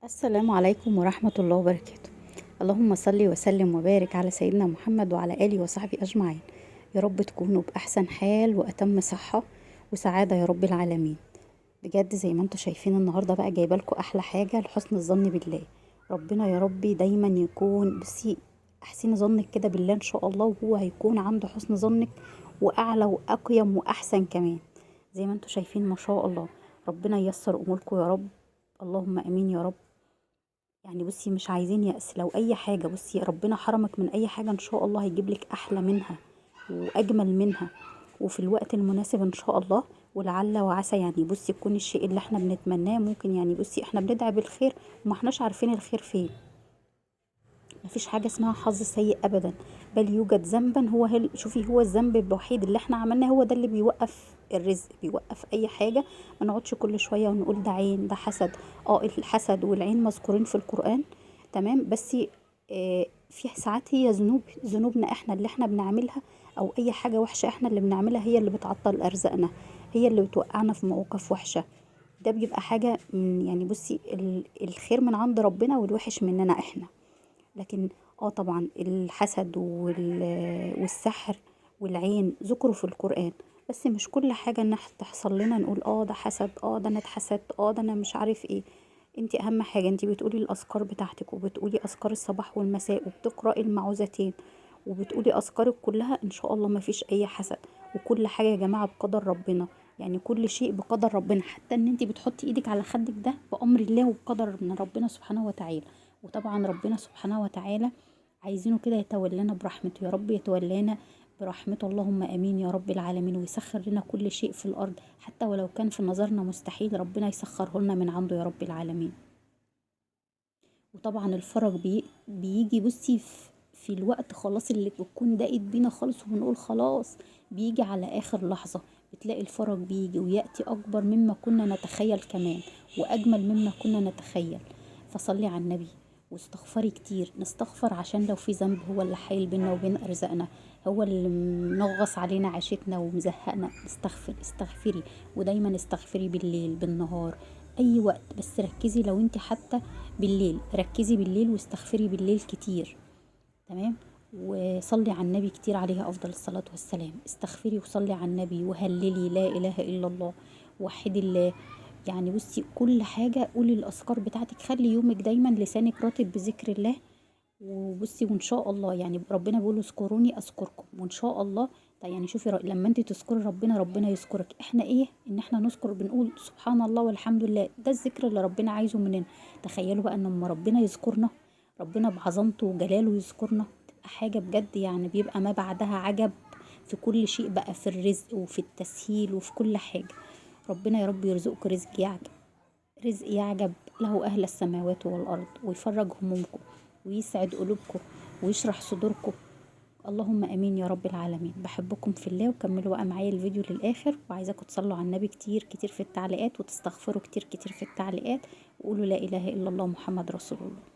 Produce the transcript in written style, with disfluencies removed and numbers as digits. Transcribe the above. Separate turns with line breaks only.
السلام عليكم ورحمة الله وبركاته. اللهم صل وسلم وبارك على سيدنا محمد وعلى آله وصحبه أجمعين. يا رب تكونوا بأحسن حال وأتم صحة وسعادة يا رب العالمين. بجد زي ما انتوا شايفين النهاردة بقى جايبه لكم أحلى حاجة لحسن الظن بالله. ربنا يا ربي دايما يكون بصي أحسن ظنك كده بالله إن شاء الله، وهو هيكون عنده حسن ظنك وأعلى وأقيم وأحسن كمان. زي ما انتوا شايفين ما شاء الله. ربنا ييسر أموركم يا رب. اللهم امين يا رب. يعني بصي مش عايزين يأس، لو اي حاجة بصي ربنا حرمك من اي حاجة ان شاء الله هيجيب لك احلى منها واجمل منها وفي الوقت المناسب ان شاء الله. ولعل وعسى يعني بصي يكون الشيء اللي احنا بنتمناه ممكن، يعني بصي احنا بندعي بالخير وما احناش عارفين الخير فين. مفيش حاجة اسمها حظ سيء أبدا، بل يوجد ذنبا شوفي هو الذنب الوحيد اللي احنا عملناه هو ده اللي بيوقف الرزق، بيوقف أي حاجة. ما نقعدش كل شوية ونقول ده عين ده حسد. اه الحسد والعين مذكورين في القرآن، تمام، بس في ساعات هي ذنوبنا احنا اللي احنا بنعملها، أو أي حاجة وحشة احنا اللي بنعملها هي اللي بتعطل أرزاقنا، هي اللي بتوقعنا في مواقف وحشة. ده بيبقى حاجة يعني بصي الخير من عند ربنا والوحش مننا احنا. لكن طبعا الحسد والسحر والعين ذكروا في القرآن، بس مش كل حاجة ان تحصل لنا نقول ده حسد، ده انا اتحسدت، ده انا مش عارف ايه. انتي اهم حاجة انتي بتقولي الاذكار بتاعتك، وبتقولي اذكار الصباح والمساء، وبتقرأي المعوذتين، وبتقولي اذكارك كلها ان شاء الله ما فيش اي حسد. وكل حاجة يا جماعة بقدر ربنا، يعني كل شيء بقدر ربنا، حتى ان انتي بتحطي ايدك على خدك ده بأمر الله وبقدر من ربنا سبحانه وتعالى. وطبعا ربنا سبحانه وتعالى عايزينه كده يتولانا برحمته، يا رب يتولانا برحمته، اللهم امين يا رب العالمين، ويسخر لنا كل شيء في الارض حتى ولو كان في نظرنا مستحيل ربنا يسخره لنا من عنده يا رب العالمين. وطبعا الفرج بيجي بصي في الوقت خلاص اللي بتكون ضاقت بينا خالص وبنقول خلاص، بيجي على اخر لحظة بتلاقي الفرج بيجي ويأتي اكبر مما كنا نتخيل كمان، واجمل مما كنا نتخيل. فصلي على النبي واستغفري كتير، نستغفر عشان لو في ذنب هو اللي حايل بينا وبين ارزاقنا، هو اللي منغص علينا عيشتنا ومزهقنا. استغفري، ودايما استغفري بالليل بالنهار اي وقت، بس ركزي لو انت حتى بالليل ركزي بالليل واستغفري بالليل كتير، تمام. وصلي على النبي كتير عليه افضل الصلاة والسلام، استغفري وصلي على النبي وهللي لا اله الا الله، وحدي الله. يعني بصي كل حاجة قولي الاذكار بتاعتك، خلي يومك دايما لسانك رطب بذكر الله. وبصي وان شاء الله يعني ربنا بيقول اذكروني اذكركم، وان شاء الله. طيب يعني شوفي لما انت تذكري ربنا ربنا يذكرك. احنا ايه ان احنا نذكر بنقول سبحان الله والحمد لله، ده الذكر اللي ربنا عايزه مننا. تخيلوا بقى ان لما ربنا يذكرنا، ربنا بعظمته وجلاله يذكرنا، تبقى حاجة بجد يعني بيبقى ما بعدها عجب في كل شيء بقى، في الرزق وفي التسهيل وفي كل حاجة. ربنا يا رب يرزقك رزق يعجب، رزق يعجب له أهل السماوات والأرض، ويفرج همومكم ويسعد قلوبكم ويشرح صدوركم. اللهم امين يا رب العالمين. بحبكم في الله، وكملوا بقى معايا الفيديو للاخر، وعايزاكم تصلوا على النبي كتير كتير في التعليقات، وتستغفروا كتير كتير في التعليقات، وقولوا لا اله الا الله محمد رسول الله.